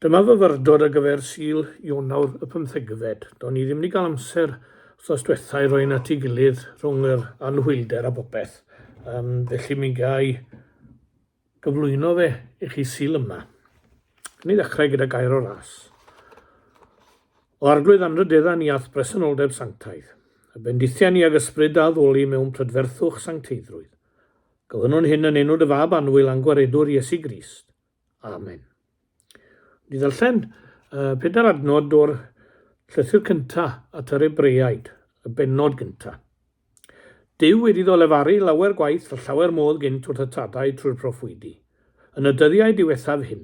Dyma fyfyrdod ar gyfer Sul Ionawr y 15fed. Do'n i ddim wedi cael amser wrthos diwethaf i roi'n at ei gilydd rhwng yr anhwylder a bopeth. Felly mi gai gyflwyno fe i chi Sul yma. Ni ddechrau gyda gair o ras. O arglwydd anrydedda ni ath bresenoldeb sanctaidd. Y bendithiau ni ag ysbryd a ddoli mewn prydferthwch sancteiddrwydd. Gofynwn hyn yn enw dy fab anwyl angwaredwr Iesu Grist. Amen. Di ddarllen 4 adnod o'r llythyr cyntaf at yr Ebreaid, y bennod gyntaf. Duw wedi ddolefaru lawer gwaith a llawer modd gynt wrth y tadau trwy'r proffwydi. Yn y dyddiau diwethaf hyn,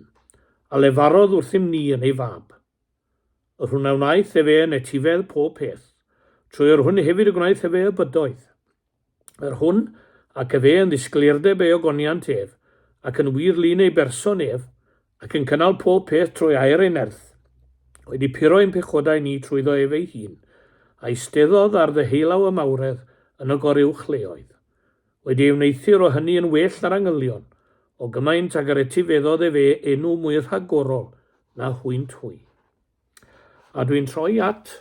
a lefarodd wrthym ni yn ei fab. Yr hwnna wnaeth efe yn etifedd pob peth, trwy yr hwn hefyd y gwnaeth efe y bydoedd. Yr hwn ac efe yn ddisgleirdeb ei ogoniant ef, ac yn wir lun ei berson ef, ac yn cynnal pob peth trwy air ei nerth. Wedi puro ein pechodau ni trwyddo ef ei hun, a eisteddodd ar ddeheilaw y mawredd yn y goruwch leoedd. Wedi ei wneithio o hynny yn well ar angylion, o gymaint ag yr etifeddodd efe enw mwy rhagorol na hwynt hwy. A dwi'n troi at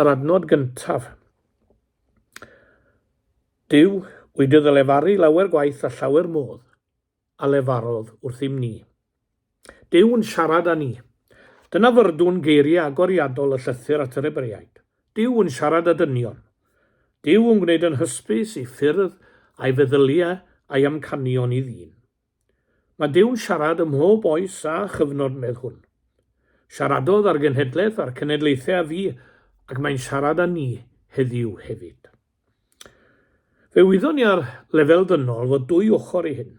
yr adnod gyntaf. Duw wedi ddylefaru lawer gwaith a llawer modd, a lefarodd wrthym ni. Duw yn siarad â ni. Dyna fyrdwn geiriau agoriadol y llythyr at yr Ebreaid. Duw yn siarad â dynion. Duw yn gwneud yn hysbys i ffyrdd a'i feddyliau a'i amcanion i ddyn. Mae Duw'n siarad ym mhob oes a chyfnod medd hwn. Siaradodd ar genhedlaeth a'r cenedlaethau a fi, ac mae'n siarad â ni heddiw hefyd. Fe wyddon ni ar lefel dynol fod 2 ochr i hyn.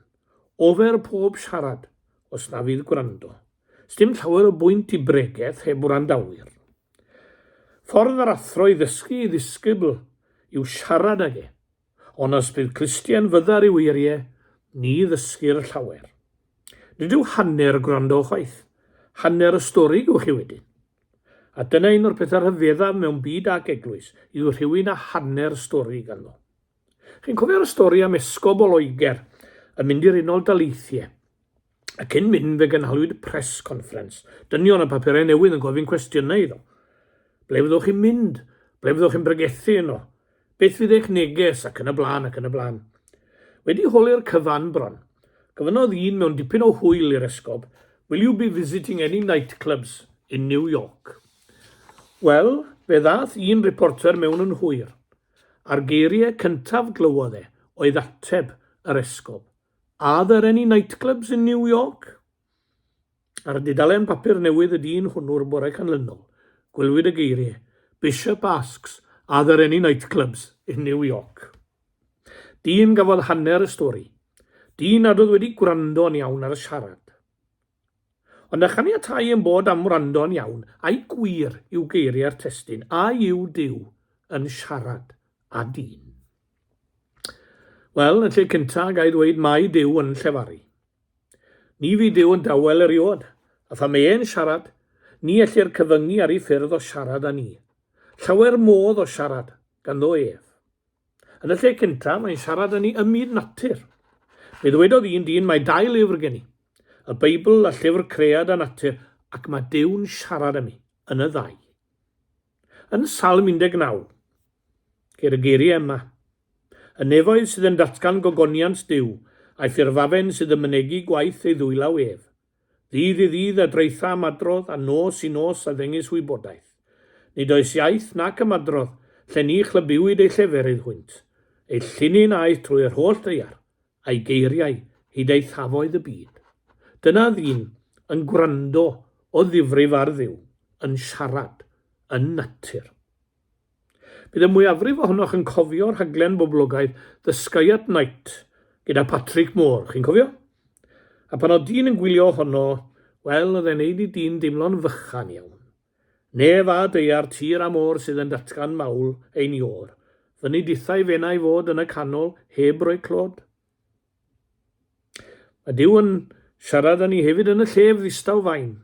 Ofer pob siarad, os na fydd gwrando. Sdim llawer o bwynt i bregaeth heb wrandawyr. Ffordd ar athro i ddysgu i ddisgybl yw siarad ag e, ond os bydd Cristian fyddar i weiriau, ni ddysgu'r llawer. Nid yw hanner gwrando chwaith, hanner y stori gwch chi wedyn. A dyna un o'r pethau rhyfeddaf mewn byd ag eglwys, yw rhywun â hanner stori ganddo. Chi'n cofio'r stori am esgob o Loegr yn mynd i'r Unol Daleithiau, ac yn mynd fe gynhalwyd press conference. Dynion y papurau newydd yn gofyn cwestiynau iddo. Ble fyddwch chi'n mynd? Ble fyddwch chi'n bregethu yno? Beth fydd eich neges ac yn y blaen ac yn y blaen? Wedi holi'r cyfan bron, gofynodd un mewn dipyn o hwyl i'r esgob, will you be visiting any nightclubs in New York? Wel, fe ddath un reporter mewn yn hwyr. Ar geiriau cyntaf glywodd e oedd ateb yr esgob. Are there any nightclubs in New York? Ar dudalen papur newydd y dyn hwnnw'r bore canlynol, gwylwyd y geiriau. Bishop asks, are there any nightclubs in New York? Dyn gafodd hanner y stori. Dyn nad oedd wedi gwrando'n iawn ar y siarad. Ond a chaniatau yn bod am wrando'n iawn, a'i gwir yw geiriau'r testun, a yw Duw yn siarad a dyn. Wel, yn lle cyntaf gai ddweud mae Duw yn llefaru. Ni fi Duw yn dawel eriod, a pha mae e'n siarad, ni ellir cyfyngu ar ei ffyrdd o siarad â ni. Llawer modd o siarad ganddo ef. Yn y lle cyntaf, mae'n siarad â ni ym myd natur. Fe ddwedodd un dyn mae 2 lyfr gen i. Y Beibl a llyfr cread a natur, ac mae Duw'n siarad â mi yn y 2. Yn Salm 19, ceir y geiriau yma. Y nefoedd sydd yn datgan gogoniant Duw, a'i ffurfafen sydd yn mynegu gwaith ei ddwylaw ef. Ddydd i ddydd a dreitha ymadrodd, a nos i nos a ddengys wybodaeth. Nid oes iaith nac ymadrodd, lle ni chlybiwyd ei lleferydd hwynt. Ei llunin aeth trwy'r holl ddaear, a'i geiriau hyd ei thafoedd y byd. Dyna ddyn yn gwrando o ddifrif ar Dduw, yn siarad, yn natur. Bydd y mwyafrif ohonoch yn cofio'r rhaglen boblogaidd The Sky at Night gyda Patrick Moore, chi'n cofio? A pan o dyn yn gwylio honno, wel, oedd e'n neud i dyn dimlo'n fychan iawn. Nef a deiar tir a môr sydd yn datgan mawl ein ior, fyny dithau fennau fod yn y canol heb roi clod. Mae Duw yn siarad â ni hefyd yn y llef ddistaw fain.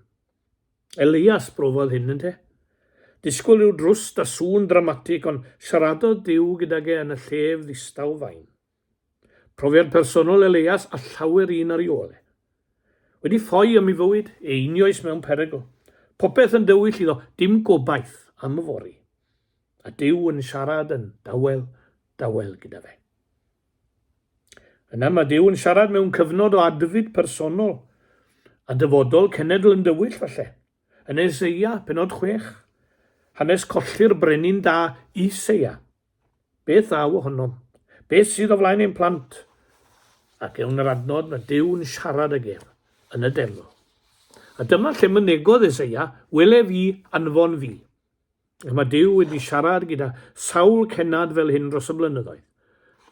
Elias brofodd hyn yn te. Disgwyl yw drwst a sŵn dramatig, ond siaradodd Duw gydag e yn y llef ddistaw fain. Profiad personol Elias a llawer un ar ei ole. Wedi ffoi am ei fywyd, einioes mewn perygl. Popeth yn dywyll iddo, dim gobaith am y fori. A Duw yn siarad yn dawel gyda fe. Yna mae Duw yn siarad mewn cyfnod o adfyd personol a dyfodol cenedl yn dywyll falle. Yn Eseia, penod 6, hanes colli'r brenin da Isaia. Beth ddaw ohonom? Beth sydd o flaen ein plant? Ac yw'n yr adnod mae Duw yn siarad ag ef yn y delw. A dyma lle mynegodd Eseia, wele fi anfon fi. Mae Duw wedi siarad gyda sawl cenad fel hyn dros y blynyddoedd.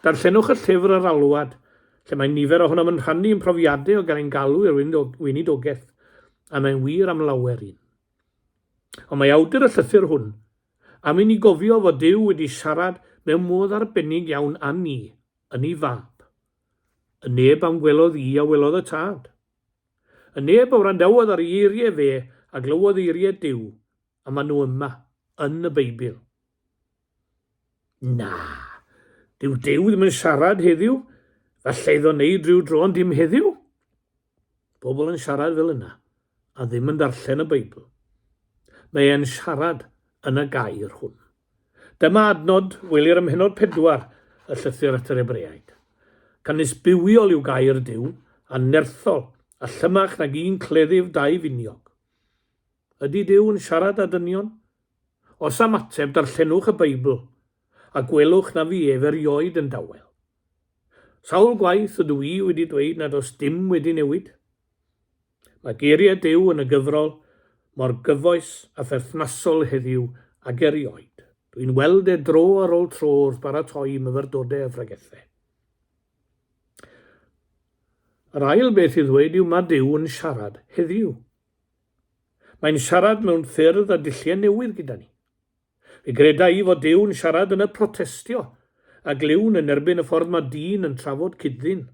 Darllenwch y llyfr yr alwad, lle mae nifer ohonom yn rhannu yn profiadau o gael ein galw i'r weinidogaeth, a mae'n wir am lawer un. Ond mae awdur y llythyr hwn, am i ni gofio fod Duw wedi siarad mewn modd arbennig iawn â ni, yn ei fab. Y neb am gwelodd i a welodd y tad. Y neb o wrandawodd ar ei eiriau fe a glywodd eiriau Duw, a maen nhw yma, yn y Beibl. Na, dyw Duw ddim yn siarad heddiw, falle iddo wneud rhyw dron dim heddiw. Bobl yn siarad fel yna, a ddim yn darllen y Beibl. Mae e'n siarad yn y gair hwn. Dyma adnod welir ym mhenod 4 y llythyr at yr Ebreaid. Canis bywiol yw gair Duw, a nerthol, a llymach nag un cleddyf dau finiog. Ydy Duw yn siarad â dynion? Os am ateb, darllenwch y Beibl, a gwelwch na fi ef erioed yn dawel. Sawl gwaith ydw i wedi dweud nad oes dim wedi newid. Mae geiriau Duw yn y gyfrol mor gyfoes a pherthnasol heddiw ag erioed. Dwi'n weld e dro ar ôl tro wrth baratoi myfyrdodau a ffragethau. Yr ail beth i ddweud yw mae Duw yn siarad heddiw. Mae'n siarad mewn ffyrdd a dulliau newydd gyda ni. Fe greda i fod Duw yn siarad yn y protestio a glywn yn erbyn y ffordd mae dyn yn trafod cydddin.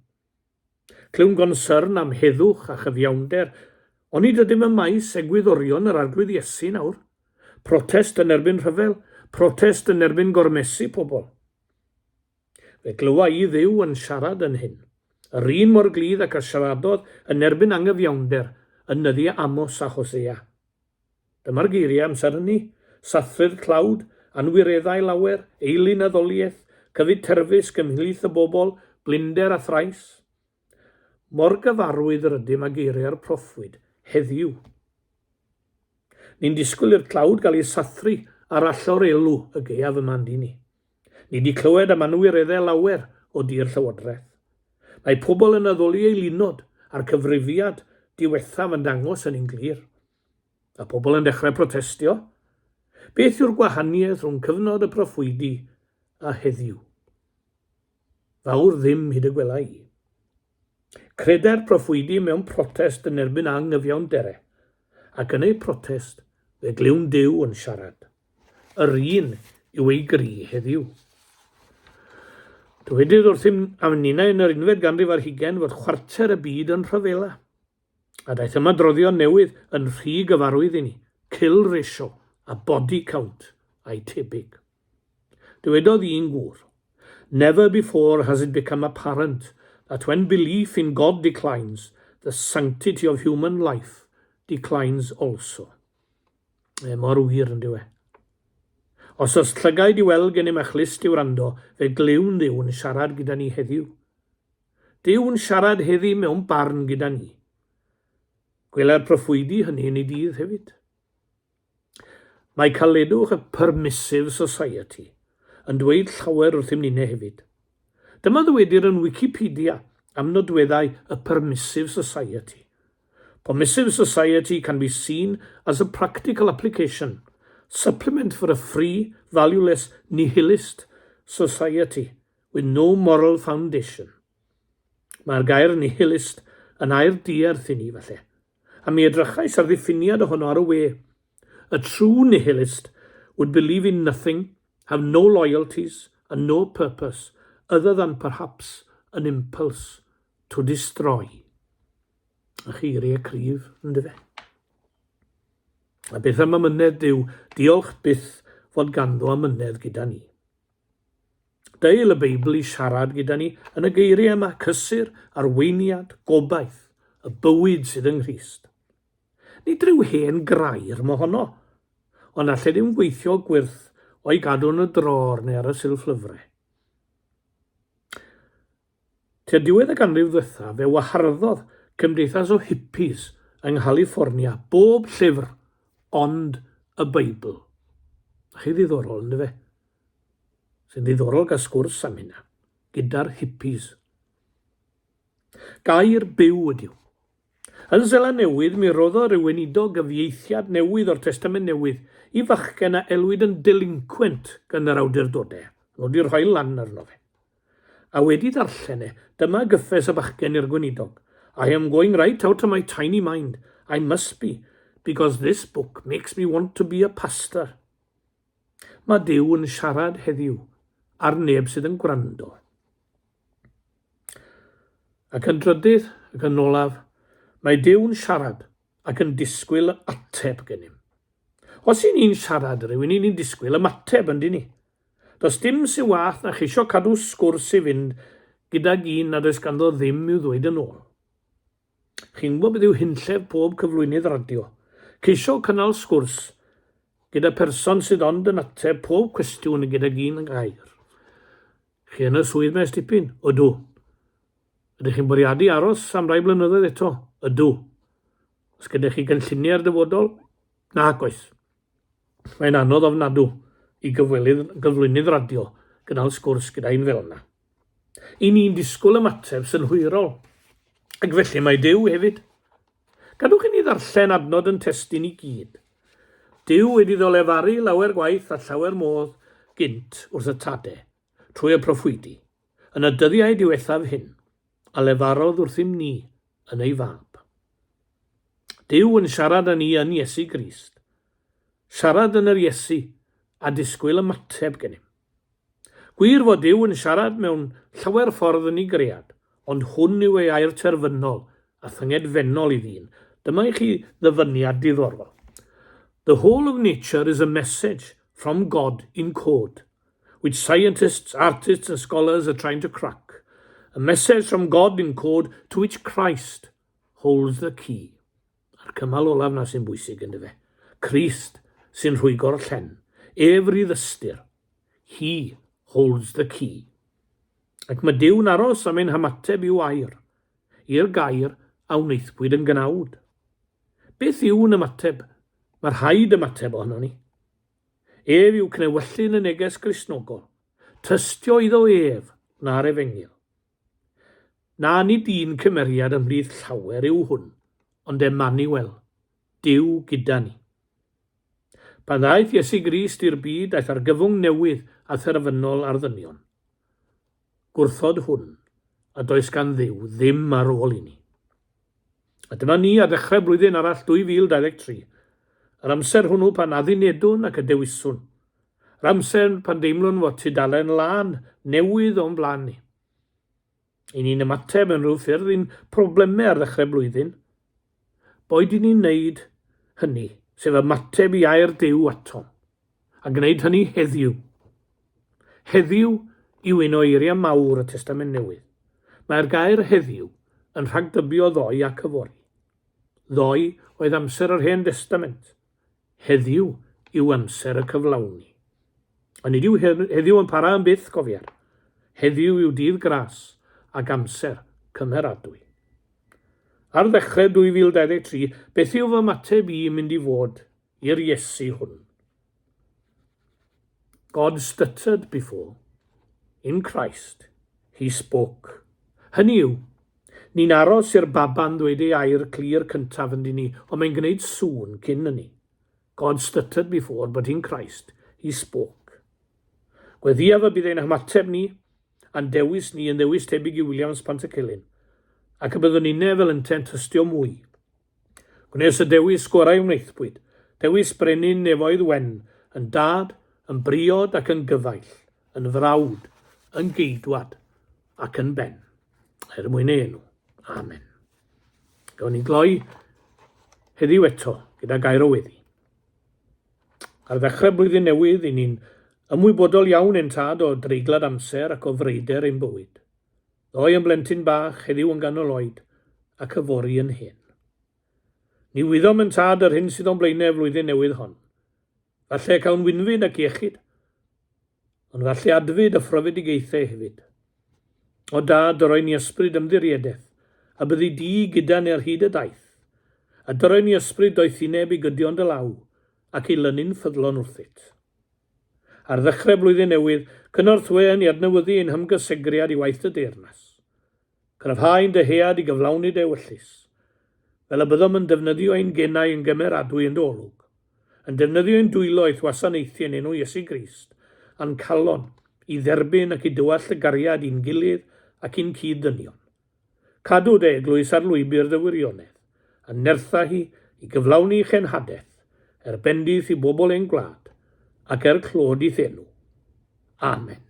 Clywn gonsern am heddwch a chyfiawnder, ond nid ydym y maes egwyddorion yr arglwydd Iesu nawr. Protest yn erbyn rhyfel, protest yn erbyn gormesu pobl. Fe glywa i Dduw yn siarad yn hyn. Yr un mor glydd ac a siaradodd yn erbyn anghyfiawnder yn nyddiau Amos a Hosea. Dyma'r geiriau amser hynny, sathrydd clawd, anwireddau lawer, eilyn addoliaeth, cyfyd terfus gymhlith y bobl, blinder a thrais. Mor gyfarwydd yr ydym a geiriau'r proffwyd, heddiw. Ni'n disgwyl i'r clawd gael ei sathru ar allor elw y gaeaf yma'n ni. Ni di clywed am anwireddau lawer o dir llywodraeth. Mae pobl yn addoli ei lunod a'r cyfrifiad diwethaf yn dangos yn un glir. A pobl yn dechrau protestio. Beth yw'r gwahaniaeth rhwng cyfnod y proffwydi a heddiw? Fawr ddim hyd y gwela i. Creda'r proffwydi mewn protest yn erbyn anghyfiawndere, ac yn ei protest fe glywn Duw yn siarad. Yr un yw ei gri heddiw. Dywedydd wrthym am ninnau yn yr 11 ganrif ar 20 fod chwarter y byd yn rhyfela. A daeth yma droddion newydd yn rhy gyfarwydd i ni, kill ratio a body count a'i tebyg. Dywedodd un gwr, never before has it become apparent that when belief in God declines, the sanctity of human life declines also. Mor wir yn diwe. Os oes llygaid i weld gen i machlist i wrando, fe glywn Duw yn siarad gyda ni heddiw. Duw yn siarad heddi mewn barn gyda ni. Gwela'r proffwydi hynny yn ei dydd hefyd. Mae caledwch y permissive society yn dweud llawer wrth ymnynau hefyd. Dyma ddywedir yn Wikipedia am nodweddau y permissive society. Permissive society can be seen as a practical application, supplement for a free, valueless, nihilist society with no moral foundation. Mae'r gair nihilist yn air dierth i ni falle, a mi edrychais ar ddiffiniad ohono ar y we. A true nihilist would believe in nothing, have no loyalties and no purpose other than perhaps an impulse to destroy. A cheiriau cryf yn dyfe. A beth am amynedd Duw, diolch byth fod ganddo amynedd gyda ni. Deil y Beibl i siarad gyda ni yn y geiriau yma, cysur, arweiniad, gobaith, y bywyd sydd yng Nghrist. Nid rhyw hen grair mae honno, ond allai ddim gweithio gwirth o'i gadw yn y dror neu ar y silfflyfrau. Tua diwedd y ganrif ddiwethaf, fe waharddodd cymdeithas o hippies yng Nghaliffornia bob llyfr ond y Beibl. A chi ddiddorol, ynddo fe? Sy'n ddiddorol gael sgwrs am hynna, gyda'r hippies. Gair byw ydyw. Yn Seland Newydd, mi roddodd rhywun iddo gyfieithiad newydd o'r Testament Newydd i fachgen a elwyd yn delinquent gan yr awdurdodau. Nhw wedi rhoi lan arno fe. A wedi ddarllen dyma gyffes y bachgen i'r gweinidog. I am going right out of my tiny mind. I must be, because this book makes me want to be a pastor. Mae Duw yn siarad heddiw ar neb sydd yn gwrando. Ac yn drydydd, ac yn olaf, mae Duw yn siarad ac yn disgwyl ateb gennym. Os i ni'n siarad rhywun, ni'n disgwyl ymateb yndyn ni. Does dim sy'n wath na cheisio cadw sgwrs i fynd gyda gyn nad oes ganddo ddim i'w ddweud yn ôl. Chi'n gwybod beth yw hunllef pob cyflwynydd radio. Ceisio cynnal sgwrs gyda person sydd ond yn ateb pob cwestiwn gyda gyn yn gair. Chi yn y swydd mes dipyn? Ydw. Ydych chi'n bwriadu aros am rai blynyddoedd eto? Ydw. Os gyda chi gynlluniau'r dyfodol? Nac oes. Mae'n anodd ofnadw i gyflwynydd radio gyda'r sgwrs gyda un fel yna. I ni'n disgwyl ymateb synhwyrol, ac felly mae Duw hefyd. Gadwch i ni ddarllen adnod yn testun i gyd. Duw wedi ddolefaru lawer gwaith a llawer modd gynt wrth y tadau, trwy y proffwydi, yn y dyddiau diwethaf hyn, a lefarodd wrthym ni yn ei fab. Duw yn siarad â ni yn Iesu Grist, siarad yn yr Iesu a disgwyl ymateb gennym. Gwir fod Duw yn siarad mewn llawer ffordd yn ei gread, ond hwn yw ei air terfynol a thangedfennol i ddyn. Dyma i chi ddyfyniad diddorol. The whole of nature is a message from God in code, which scientists, artists and scholars are trying to crack. A message from God in code to which Christ holds the key. A'r cymal olaf na sy'n bwysig ynddo fe. Christ sy'n rhwygo'r llen. Efri ddystir. He holds the key. Ac mae Duw'n aros am ein hymateb i'w air, i'r gair a wneithpwyd yn gynawd. Beth yw'n ymateb? Mae'r rhaid ymateb ohono ni. Ef yw cnewyllun y neges Gristnogol. Tystio iddo ef na'r efengil. Na nid un cymeriad ymhlith llawer yw hwn, ond Emmanuel, Duw gyda ni. Pan ddaeth Iesu Grist i'r byd aeth ar gyfwng newydd a therfynol ar ddynion. Gwrthod hwn, a does gan Dduw ddim ar ôl i ni. A dyma ni a dechrau blwyddyn arall 2023, yr amser hwnnw pan addunedwn ac y dewiswn, yr amser pan deimlwn fod tudalen lan newydd o'n blaen ni. I ni'n ymateb yn rhyw ffyrdd i'n problemau ar ddechrau blwyddyn, boed i ni'n neud hynny, sef ymateb i air Duw ato, a gwneud hynny heddiw. Heddiw yw un o eiriau mawr y Testament Newydd. Mae'r gair heddiw yn rhagdybio ddoi ac yfori. Ddoi oedd amser yr Hen Testament. Heddiw yw amser y cyflawni. Ond nid yw heddiw yn para yn byth, cofiar. Heddiw yw dydd gras ac amser cymeradwy. Ar ddechrau 2023, beth yw fy ymateb i mynd i fod i'r Iesu hwn? God stuttered before. In Christ, he spoke. Hynny yw, ni'n aros i'r baban ddweud ei air clir cyntaf yn ni, ond mae'n gwneud sŵn cyn hynny. God stuttered before, but in Christ, he spoke. Gweddiaf y bydd ein ymateb ni, a'n dewis ni yn ddewis tebyg i Williams Pantycelyn, ac y byddwn ni'n fel yn tystio mwy. Gwnes y dewis gorau wneithpwyd, dewis brenin nefoedd wen, yn dad, yn briod ac yn gyfaill, yn frawd, yn geidwad ac yn ben. Er mwyn ei enw. Amen. Gawn ni gloi heddiw eto gyda gair o weddi. Ar ddechrau blwyddyn newydd, i ni'n ymwybodol iawn yn tad o dreiglad amser ac o freider ein bywyd. Ddoi yn blentyn bach, heddiw yn ganol oed, ac yfori yn hyn. Ni wyddom yn tad yr hyn sydd o'n blaenau flwyddyn newydd hon. Falle cawn wynfyd ac iechyd, ond falle adfyd a phrofedigaethau hefyd. O da, dyroi ni ysbryd ymddiriedeth, a byddi di gyda ni ar hyd y daith, a dyroi ni ysbryd doethineb i gydion dy law, ac i lynu'n ffyddlon wrthyt. Ar ddechrau blwyddyn newydd, cynorthwe ni adnewyddu ein hymgysegriad i waith y deyrnas. Cryfhau'n dyhead i gyflawni dy ewyllus, fel y byddom yn defnyddio ein genau yn gymeradwy yn dy olwg, yn defnyddio ein dwyloeth wasanaethu yn enw Iesu Grist, a'n calon i dderbyn ac i dywall y gariad i'n gilydd ac i'n cyd-dynion. Cadw dy eglwys ar lwybr dy wirionedd, a nertha hi i gyflawni chenhadaeth, er bendith i bobl ein gwlad, ac er clod i thenw. Amen.